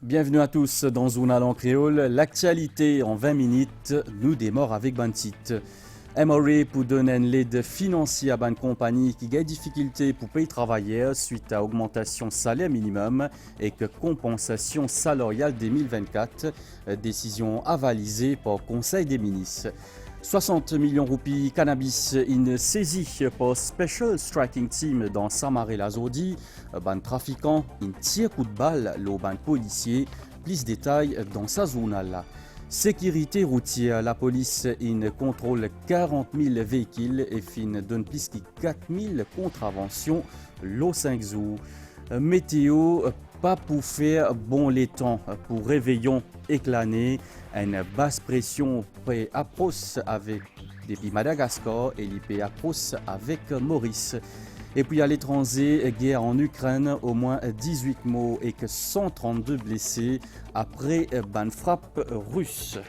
Bienvenue à tous dans Journal en créole. L'actualité en 20 minutes nous démarre avec Bantit. MRA pour donner une aide financière à une compagnie qui a des difficultés pour payer travailleurs suite à augmentation salaire minimum et que compensation salariale 2024. Décision avalisée par Conseil des ministres. 60 millions roupies cannabis in saisie par Special Striking Team dans Samaré-la-Zodi. Ban trafiquant, in tir coup de balle, le ban policier. Plus de détails dans sa journal. Sécurité routière, la police in contrôle 40 000 véhicules et fin donne plus que 4 000 contraventions le 5 jours. Météo, pas pour faire bon les temps pour réveillon éclané, une basse pression approche avec depuis Madagascar et l'IP approche avec Maurice. Et puis à l'étranger, guerre en Ukraine, au moins 18 morts et que 132 blessés après une frappe russe.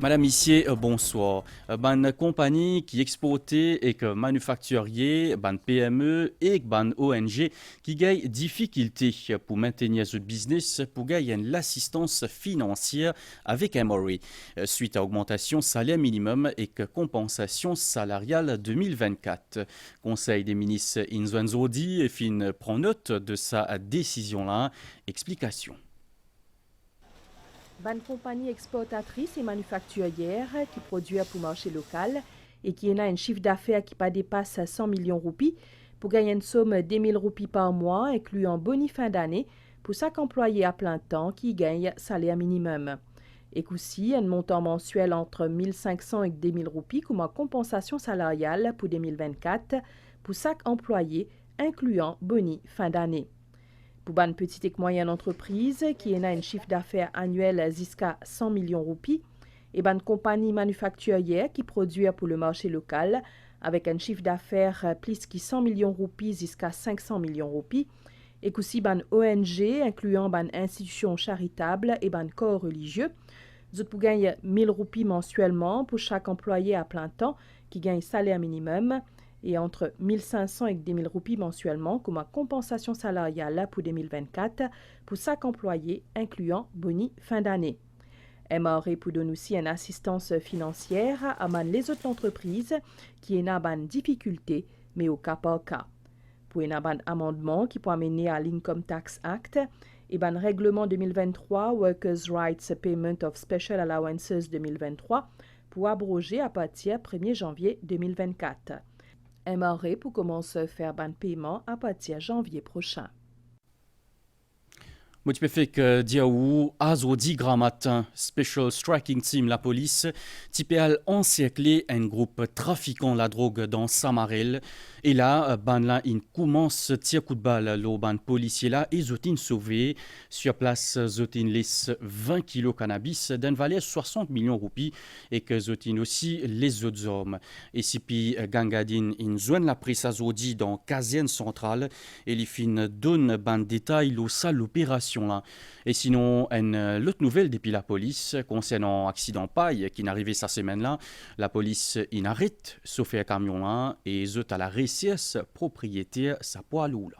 Madame Issier, bonsoir. Une compagnie qui exportait et que manufacturier, une PME et une ONG qui gagne difficulté pour maintenir ce business, pour gagner l'assistance financière avec MRA, suite à augmentation salaire minimum et que compensation salariale 2024. Conseil des ministres Inzwanzodi fin prend note de sa décision-là. Explication. Une compagnie exportatrice et manufacturière qui produit pour le marché local et qui a un chiffre d'affaires qui pas dépasse 100 millions de roupies pour gagner une somme de 1000 roupies par mois, incluant boni fin d'année pour chaque employé à plein temps qui gagne salaire minimum. Et aussi un montant mensuel entre 1500 et 2000 roupies comme compensation salariale pour 2024 pour chaque employé, incluant boni fin d'année. Pour une petite et moyenne entreprise qui a un chiffre d'affaires annuel jusqu'à 100 millions de roupies et une compagnie manufacturière qui produit pour le marché local avec un chiffre d'affaires plus que 100 millions de roupies jusqu'à 500 millions de roupies et aussi une ONG incluant une institution charitable et un corps religieux. Vous pouvez gagner 1000 roupies mensuellement pour chaque employé à plein temps qui gagne salaire minimum et entre 1500 et 2000 roupies mensuellement comme compensation salariale pour 2024 pour chaque employé, incluant boni fin d'année. MRA pour donner aussi une assistance financière à les autres entreprises qui ont une difficulté, mais au cas par cas. Pour un amendement qui peut amener à l'Income Tax Act et un règlement 2023 Workers' Rights Payment of Special Allowances 2023 pour abroger à partir 1er janvier 2024. MRA pour commencer à faire un paiement à partir de janvier prochain. Moi, tu peux faire que Diaou, Azodi grand matin, Special Striking Team, la police, typéal encerclé un groupe trafiquant la drogue dans Samarel. Et là, là, il commence tir coup de balle, le ban policier là, et zotin sauvé. Sur place, zotin laisse 20 kilos cannabis d'un valeur 60 millions de roupies et que zotin aussi les autres hommes. Et si puis Gangadine, il joint la prise à Zodi dans caserne centrale et il fin donne ban détail au salle l'opération. Là. Et sinon, l'autre nouvelle depuis la police concernant accident paille qui n'arrivait cette semaine-là, la police il arrête sauf un camion là et zot à la récisse propriétaire sa poilou là.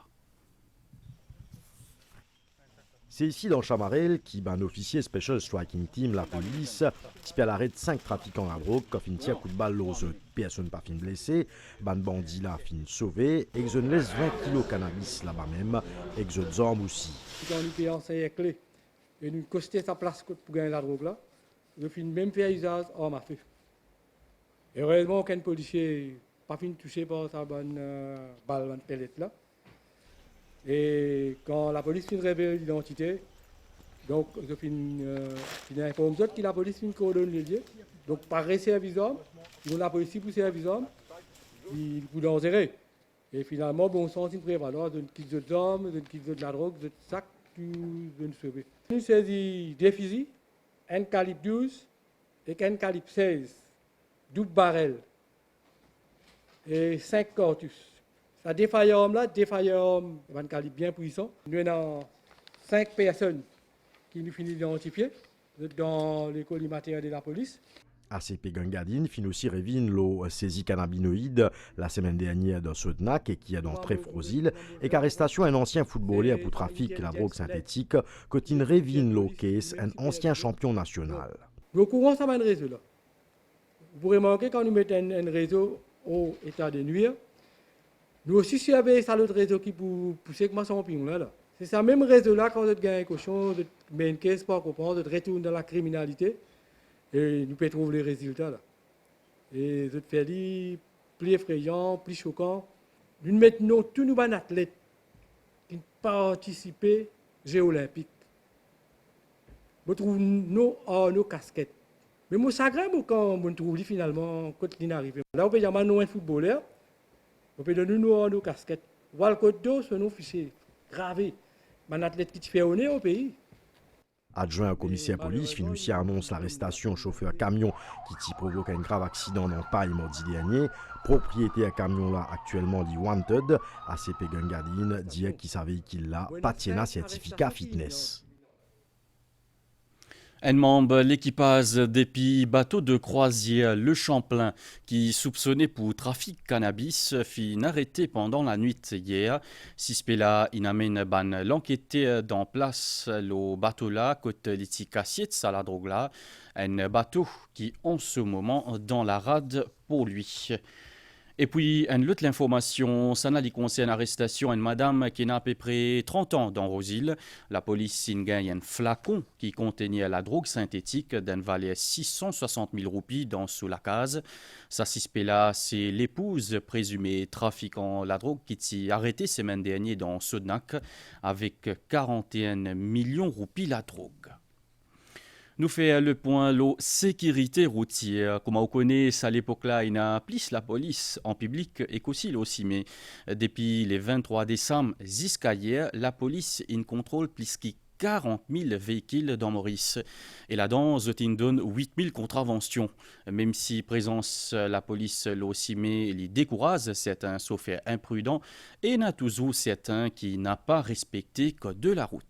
C'est ici dans Chamarel qu'un officier Special Striking Team, la police, qui arrête 5 trafiquants à drogue, qui fin coup de balle aux autres. Personne pas fin blessé, ban bandit là fin sauvé, et ils laisse 20 kilos cannabis là-bas même, et ils armes aussi. Quand nous payons ces clés, et nous costons sa place pour gagner la drogue là, nous fin même faire usage arme à feu. Et heureusement aucun policier pas fin touché par sa bonne balle, bonne pellet là. Et quand la police fin révèle l'identité, donc je fin informe d'autres que la police fin coordonne les lieux. Donc par service d'armes, nous la police pour service d'armes, il vous dangereux. Et finalement, bon sens il prévaloir de quitte de armes, de quitte de la drogue, de sac, de sauver. Nous saisi des fusils, un calibre 12 et un calibre 16, double barrel et 5 cartouches. Ça défaillant là, un calibre bien puissant. Nous avons 5 personnes qui nous finissent d'identifier dans les collimateur de la police. ACP Gangadine fin aussi révine l'eau saisie cannabinoïde la semaine dernière dans Sodnak et qui est dans Trèfrosil et qu'arrestation un ancien footballeur pour trafic de la drogue synthétique qu'une révine l'eau case un ancien champion national. Au courant, ça va un réseau là. Vous pourrez remarquer quand nous mettons un réseau au état de nuire, nous aussi surveillons ça l'autre réseau qui pour pousser comme ça en pignon là. C'est ça même réseau là quand vous gagnez un cochon, vous mettez une caisse pour comprendre, vous retournez dans la criminalité et nous pouvons trouver les résultats là. Et vous faites plus effrayant, plus choquant. Nous mettons tous nos athlètes qui participent aux Jeux olympiques. Nous trouvons nos casquettes. Mais moi, ça grave quand on trouve finalement quand il arrive. Là, on peut dire nous un footballeur, on peut donner nos casquettes. Voir le code d'eau sur nos fichiers gravés. Un athlète qui fait honneur au pays. Adjoint au commissaire police, Finussi annonce l'arrestation chauffeur camion qui provoque un grave accident dans Paille mardi dernier. Propriétaire camion là actuellement dit wanted. ACP Gangadine dit qu'il savait qu'il a pas tient certificat fitness. Un membre de l'équipage d'épi bateau de croisière Le Champlain qui soupçonné pour trafic cannabis fut arrêté pendant la nuit hier. Sispela inamène ban l'enquêteur dans place le bateau là côté l'iticassier de la drogue là. Un bateau qui en ce moment dans la rade pour lui. Et puis, une autre information, ça concerne l'arrestation d'une madame qui a à peu près 30 ans dans Rosil. La police a gagné un flacon qui contenait la drogue synthétique d'une valeur 660 000 roupies dans sous la case. Sa là, c'est l'épouse présumée trafiquant la drogue qui s'est arrêtée semaine dernière dans Sodnak avec 41 millions roupies la drogue. Nous fait le point la sécurité routière. Comme on connaît, à l'époque-là, il y a plus la police en public et aussi mais depuis le 23 décembre jusqu'à hier, la police contrôle plus que 40 000 véhicules dans Maurice. Et là-dedans, il donne 8 000 contraventions. Même si présence la police l'OCIME les décourage, certains chauffeurs imprudents, et il y a toujours certains qui n'ont pas respecté code de la route.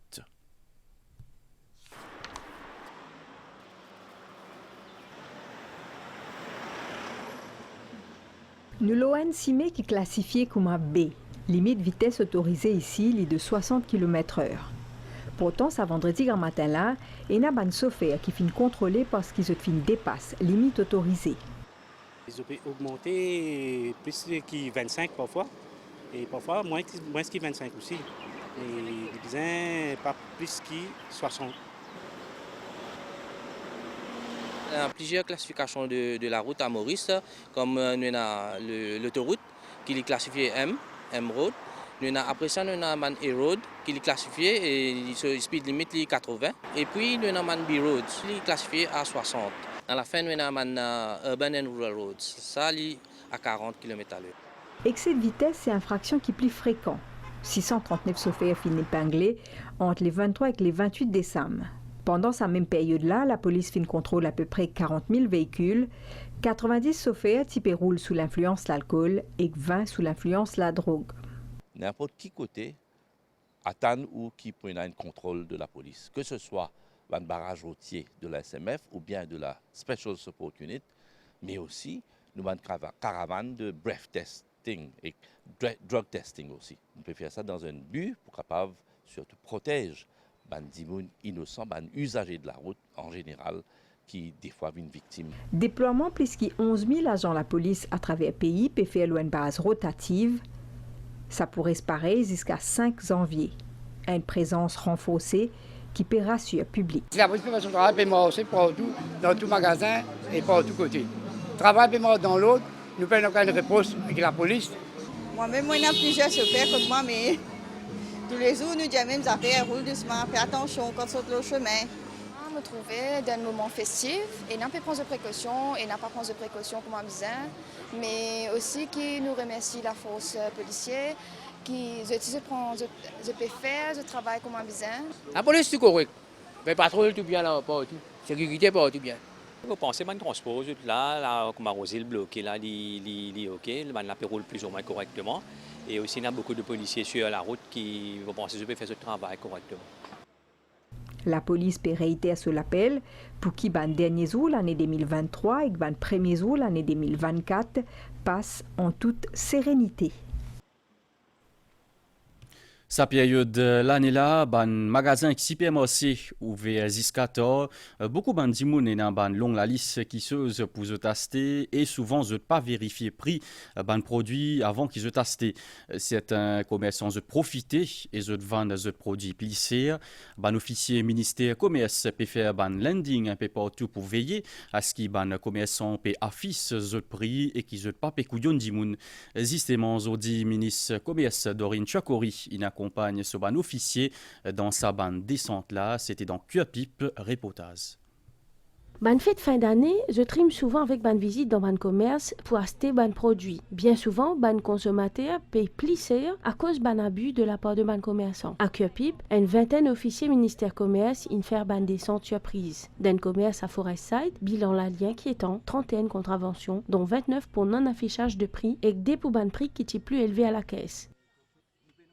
Nous l'avons CIME qui est classifié comme un B. Limite vitesse autorisée ici est de 60 km/h. Pourtant, ça vendredi grand matin là, il y a un chauffeur qui finit contrôler parce qu'ils dépasse limite autorisée. Ils ont augmenté plus que 25 parfois, et parfois moins que 25 aussi. Et ils disaient pas plus que 60. Il y a plusieurs classifications de la route à Maurice, comme nous avons l'autoroute qui est classifiée M road. Après ça, nous avons A road qui est classifié et le speed limit est 80. Et puis nous avons B road qui est classifié à 60. À la fin, nous avons urban and rural roads, ça est à 40 km/h. Excès de vitesse, c'est une infraction qui est plus fréquent. 639 chauffeurs finissent épinglés entre les 23 et les 28 décembre. Pendant cette même période-là, la police fait contrôle à peu près 40 000 véhicules, 90 chauffeurs type roulent sous l'influence de l'alcool et 20 sous l'influence de la drogue. N'importe qui côté attend ou qui prenne un contrôle de la police, que ce soit un barrage routier de la SMF ou bien de la Special Support Unit, mais aussi nous avons une caravane de breath testing et drug testing aussi. On peut faire ça dans un but pour capable surtout protéger les innocents, les usagers de la route en général, qui des fois viennent victimes. Déploiement plus que 11 000 agents de la police à travers le pays peut faire une base rotative. Ça pourrait se pareil jusqu'à 5 janvier. Une présence renforcée qui peut rassurer le public. La police peut faire son travail aussi partout, dans tout magasin et par tous côtés. Travail peut dans l'autre, nous prenons une réponse avec la police. Moi-même, moi, il y a plusieurs chauffeurs comme moi, mais tous les jours, nous disons même affaires, roule doucement, fais attention quand on saute le chemin. Je me trouvais dans un moment festif et n'a pas prendre de précautions et n'a pas prendre de précautions comme un besoin, mais aussi qui nous remercie la force policière qui peut faire ce travail comme un besoin. La police est correcte, mais patrouille tout bien là, pas tout. Sécurité pas tout bien. Vous pensez que le transport là, comme à Rosil bloqué là, il est ok, le roule plus ou moins correctement. Et aussi, il y a beaucoup de policiers sur la route qui vont penser que je peux faire ce travail correctement. La police peut réitérer ce l'appel pour qu'il ban dernier jour l'année 2023 et ban premier jour l'année 2024 passe en toute sérénité. Sa période l'année-là, ban magasin qui supermarché ouvert jusqu'à tard. Beaucoup ban dimoun et nan ban long la liste qui se pour se tester et souvent je pas vérifier prix ban produit avant qu'ils se testé. Certains commerçants se profiter et se vendent ce produit plissé. Ban officier ministère commerce peut faire ban landing un peu partout pour veiller à ce qui ban commerçants peut afficher ce prix et qui se pas pécouillon dimoun. Justement, dit ministre commerce Dorine Chakori, il accompagne ce ban officier dans sa bande descente là. C'était dans Cuapip, reportage. Ban fête fin d'année, je trime souvent avec ban visite dans ban commerce pour acheter ban produit. Bien souvent, ban consommateur paye plus cher à cause ban abus de la part de ban commerçant. À Cuapip, une vingtaine d'officiers ministère commerce in faire ban descente surprise. D'un commerce à Forestside, bilan la lien qui étant 31 contraventions, dont 29 pour non-affichage de prix et des pour ban prix qui est plus élevé à la caisse.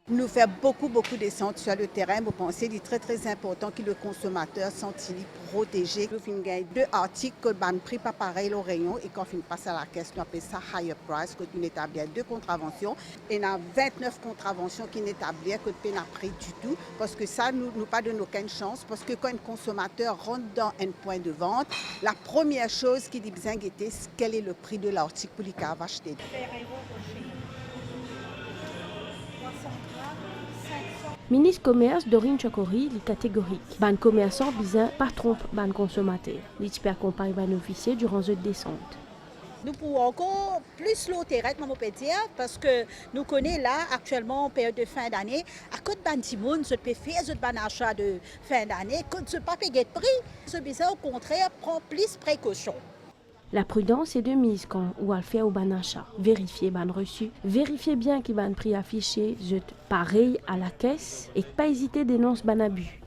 Nous faisons beaucoup de descentes sur le terrain. Vous pensez qu'il est très important que le consommateur sente protégé. Nous avons 2 articles que le prix pas pareil au rayon et quand on passe à la caisse, nous appelons ça higher price, que nous établissons 2 contraventions. Et il y a 29 contraventions qui n'établissent que nous n'avons pas pris du tout. Parce que ça, nous ne pas donne aucune chance. Parce que quand un consommateur rentre dans un point de vente, la première chose qu'il dit besoin de guetter, c'est quel est le prix de l'article pour qu'il va acheter. Ministre commerce Dorine Chakori, li catégorique. Ban commerçant bizin pas trompe ban consommateur. Li accompagne ban officier durant cette descente. Nous pouvons encore plus le terrain, on peut dire, parce que nous connaissons là actuellement en période de fin d'année, à côté de Bantimoun, je peux faire ce achat de fin d'année, quand je ne pas payer de prix, ce bizarre au contraire prend plus précaution. La prudence est de mise quand ou à faire au ban achat. Vérifiez ban reçu. Vérifiez bien qu'il ban prix affiché, jette pareil à la caisse et pas hésiter dénonce ban abus.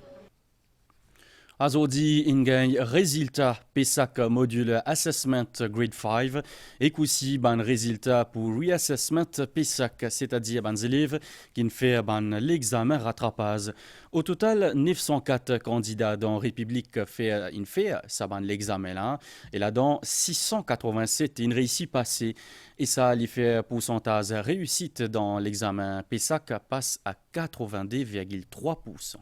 Azodi ingagne résultat PESAC module assessment grade 5 et aussi ban résultat pour reassessment PESAC, c'est-à-dire ban élèves qui ne fait ban l'examen rattrapage. Au total, 904 candidats dans République fait ça ban l'examen là et là-dedans 687 une réussite passée et ça lui fait pourcentage réussite dans l'examen PESAC passe à 82,3%.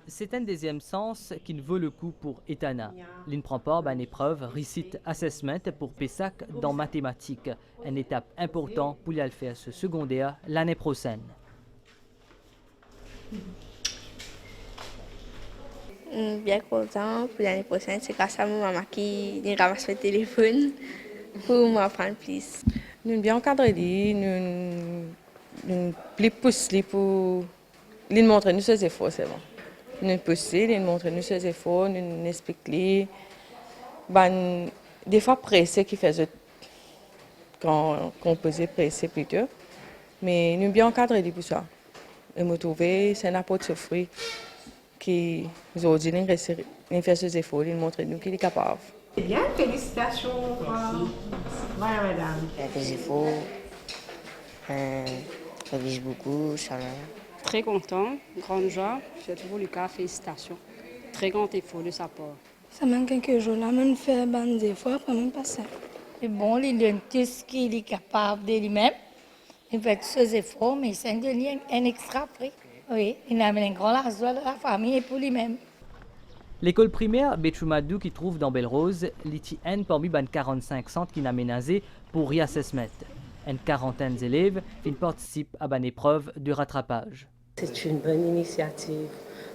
C'est un deuxième sens qui ne vaut le coup pour Etana. L'une prend part à une épreuve Recite Assessment pour PESAC dans mathématiques, une étape importante pour y aller faire ce secondaire l'année prochaine. Bien content pour l'année prochaine, c'est grâce à mon maman qui ramasse le téléphone pour m'apprendre plus. Nous sommes bien encadrés, nous plus poussés pour lui montrer nous ses efforts, c'est bon. Nous pousser, nous montrer nous ses efforts, nous expliquer. Des fois pressé qui faisait quand composer pressé plutôt, mais nous bien encadrés pour ça. Et me trouver, c'est n'importe ce fruit qui aujourd'hui nous fait ses efforts, nous montrer nous qu'il est capable. Bien, félicitations. Merci. Voilà, madame. Il y a des efforts, je révise beaucoup, ça va. Très content, grande joie. Surtout Lucas, félicitations. Très grand effort de sa part. Ça manque quelques jours là, mais on fait des efforts, après même pas ça. C'est bon, il donne tout ce qu'il est capable de lui-même. Il fait tous ses efforts, mais c'est un extra prix. Oui, il amène un grand argent de la famille et pour lui-même. L'école primaire Betchoumadou qui trouve dans Belle-Rose, l'ITI N parmi les 45 centres qui n'a aménagé pour reassessment. Une quarantaine d'élèves qui participent à une épreuve de rattrapage. C'est une bonne initiative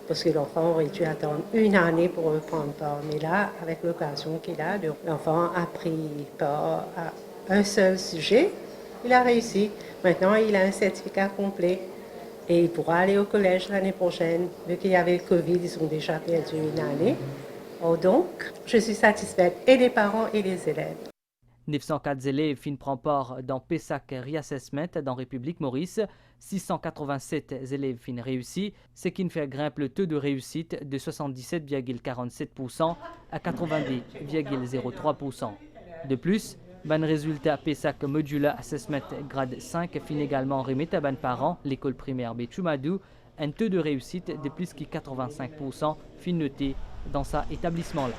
parce que l'enfant aurait dû attendre une année pour reprendre part. Mais là, avec l'occasion qu'il a, l'enfant a pris part à un seul sujet. Il a réussi. Maintenant, il a un certificat complet et il pourra aller au collège l'année prochaine. Vu qu'il y avait le Covid, ils ont déjà perdu une année. Donc, je suis satisfaite et des parents et des élèves. 904 élèves fin prend part dans PESAC Reassessment dans République Maurice. 687 élèves fin réussis, ce qui fait grimper le taux de réussite de 77,47% à 82,03%. De plus, Ban résultat PESAC Modular Assessment grade 5 fin également remis à ban parents, l'école primaire Bechumadou, un taux de réussite de plus que 85% fin noté dans cet établissement-là.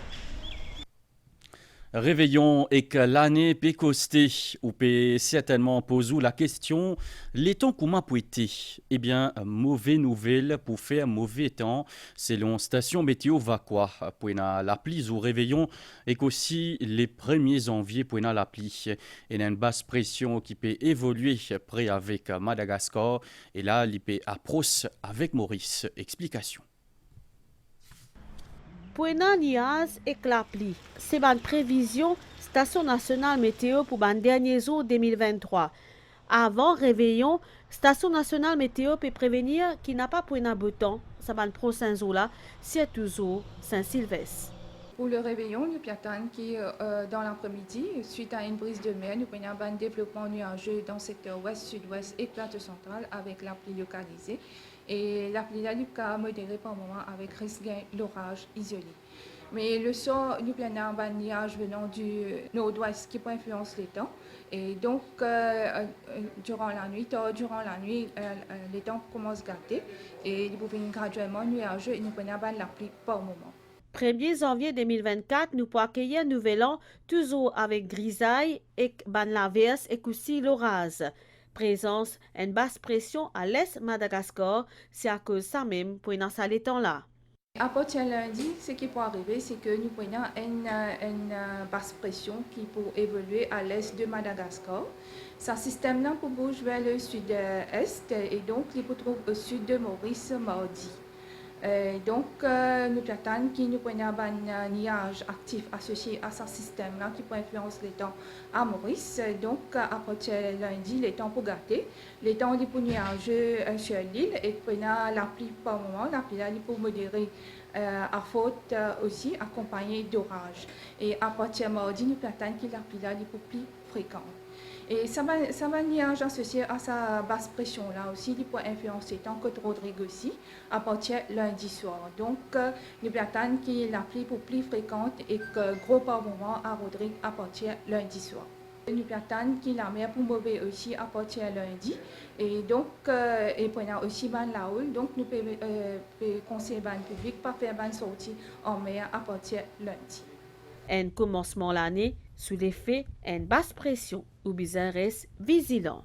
Réveillon et que l'année peut coster ou peut certainement poser la question les temps comment peut être. Eh bien, mauvaise nouvelle pour faire mauvais temps selon station météo Vaqua pour la pluie au réveillon et qu'aussi les 1er janvier pour la pluie et une basse pression qui peut évoluer près avec Madagascar et là il peut approcher avec Maurice. Explication. Poena Niaz et Clapli. C'est une prévision Station nationale météo pour le dernier jour 2023. Avant réveillon, Station nationale météo peut prévenir qu'il n'a pas Poena beau temps. Ça va le prochain jour là, c'est toujours Saint-Sylvestre. Pour le réveillon, nous attendons qui dans l'après-midi, suite à une brise de mer, nous avons un développement nuageux dans le secteur ouest-sud-ouest et plateau central avec la pluie localisée. Et la pluie du cas modérée par moment avec risque d'orage isolé. Mais le soir, nous avons un nuage venant du nord-ouest qui peut influencer les temps. Et donc, durant la nuit, les temps commencent à gâter et ils deviennent graduellement nuageux et nous avons la pluie par moment. 1er janvier 2024, nous pouvons accueillir un nouvel an, toujours avec grisaille et l'averse et aussi l'orage. Présence une basse pression à l'est Madagascar, c'est à cause de ça même pour installer temps là. À partir de lundi, ce qui peut arriver, c'est que nous prenons une basse pression qui peut évoluer à l'est de Madagascar. Ce système-là peut bouger vers le sud-est et donc il peut trouver au sud de Maurice mardi. Donc, nous attendons qu'il nous prenne un nuage actif associé à ce système-là qui peut influencer les temps à Maurice. Donc, à partir de lundi, les temps pour gâter. Les temps pour nuageux sur l'île et prenant la pluie par moment. La pluie là, pour modérer à faute aussi, accompagnée d'orage. Et à partir de mardi, nous attendons que la pluie là pour plus fréquente. Et ça va nuage associé à sa basse pression là aussi, il peut influencer tant que Rodrigue aussi à partir lundi soir. Donc, nous attendons que la pluie pour plus fréquente et que gros par moment à Rodrigue à partir lundi soir. Nous attendons que la mer pour mauvais aussi à partir lundi. Et donc, et pendant aussi la houle, donc nous pouvons conseiller le public pas faire une sortie en mer à partir lundi. Un commencement l'année sous l'effet d'une basse pression ou bizarre reste vigilant.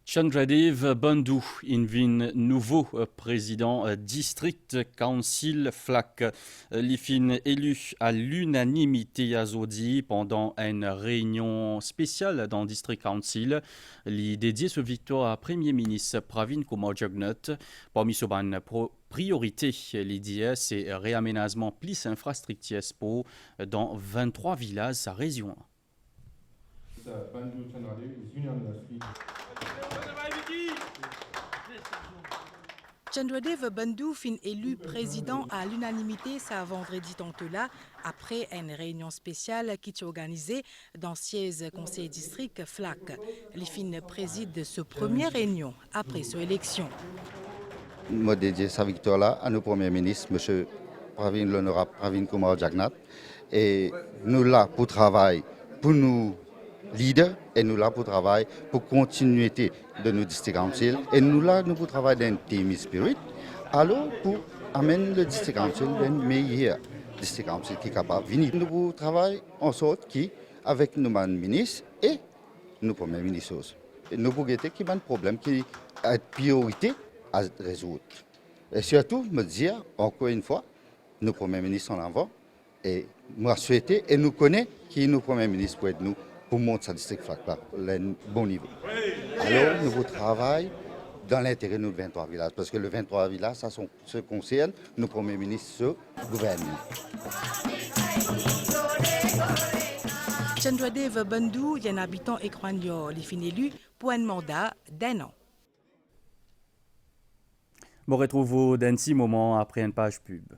Chandradev Bandhu invite nouveau président District Council FLAC. L'IFIN élu à l'unanimité à Zodi pendant une réunion spéciale dans District Council. Li dédié ce victoire à Premier ministre Pravin Kumar Jugnauth. Parmi ce priorité, l'idée c'est réaménagement plus infrastructures dans 23 villages à région. Chandradev Bandhu fin élu président à l'unanimité ce vendredi tantôt-là après une réunion spéciale qui est organisée dans le siège conseil district FLAC. L'IFIN préside ce première réunion après son élection. Je dédie sa victoire-là à nos premiers ministres, M. l'honorable Pravin Kumar Jugnauth. Et nous là pour travailler, pour nous leaders, et nous là pour travailler pour continuité de nos district council. Et nous là nous pour travailler dans un team spirit, alors pour amener le district council vers un meilleur district council qui est capable de venir. Nous pour travailler en sorte qu'avec nos ministres et nos premiers ministres aussi. Et nous pour guetter qu'il y a un problème qui est priorité à résoudre. Et surtout, me dire, encore une fois, nos premiers ministres en avant, et moi souhaiter, et nous connaissons qui nos premiers ministres pour être nous, pour monter ce district FLAC là, à un bon niveau. Alors, nous travaillons dans l'intérêt de nos 23 villages, parce que les 23 villages, ça se concerne nos premiers ministres, ce gouvernement. Chandradev Bandhu est un habitant écroignant, il finit élu pour un mandat d'1 an. Bon, retrouve dans 6 moments après une page pub.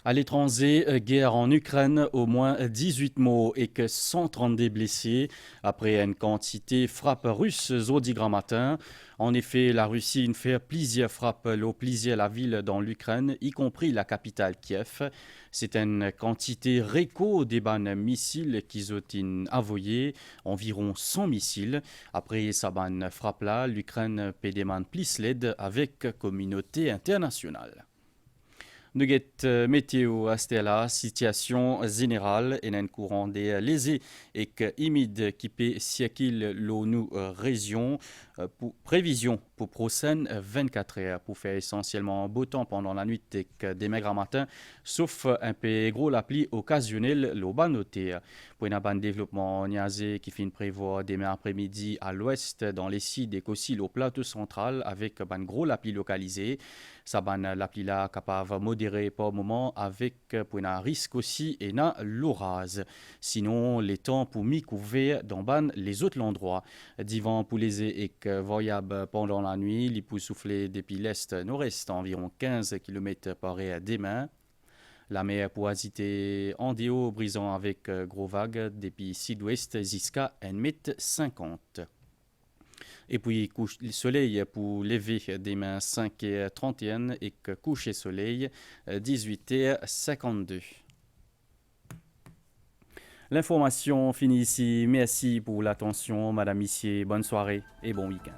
À l'étranger, guerre en Ukraine, au moins 18 morts et que 132 blessés après une quantité frappe russe jeudi grand matin. En effet, la Russie fait plusieurs frappes au plusieurs la ville dans l'Ukraine, y compris la capitale Kiev. C'est une quantité record des ban missiles qu'ils ont envoyé, environ 100 missiles. Après sa ban frappe là, l'Ukraine peut demander plus l'aide avec communauté internationale. Nuget météo à la situation générale et un courant des lésés et humide qui peut circuler l'ONU région pour prévision pour prochaine 24 heures pour faire essentiellement beau temps pendant la nuit et des maigres matin sauf un peu gros la pluie occasionnelle l'au noté pour un bon développement niasé qui finit prévoir demain après-midi à l'ouest dans les sites des Cossiles au plateau central avec un gros la pluie localisé. Ça ban la pluie là capable modéré par moment avec pour un risque aussi et na l'orage. Sinon les temps pour m'y couvrir dans ban les autres endroits. Divan pour les et voyable pendant la nuit, il peut souffler depuis l'est nord-est environ 15 km par heure demain. La mer pour agiter en déo brisant avec gros vagues depuis sud-ouest jusqu'à 1,50 m. Et puis le soleil pour lever demain 5h31 et coucher soleil 18h52. L'information finit ici. Merci pour l'attention, Madame Missier. Bonne soirée et bon week-end.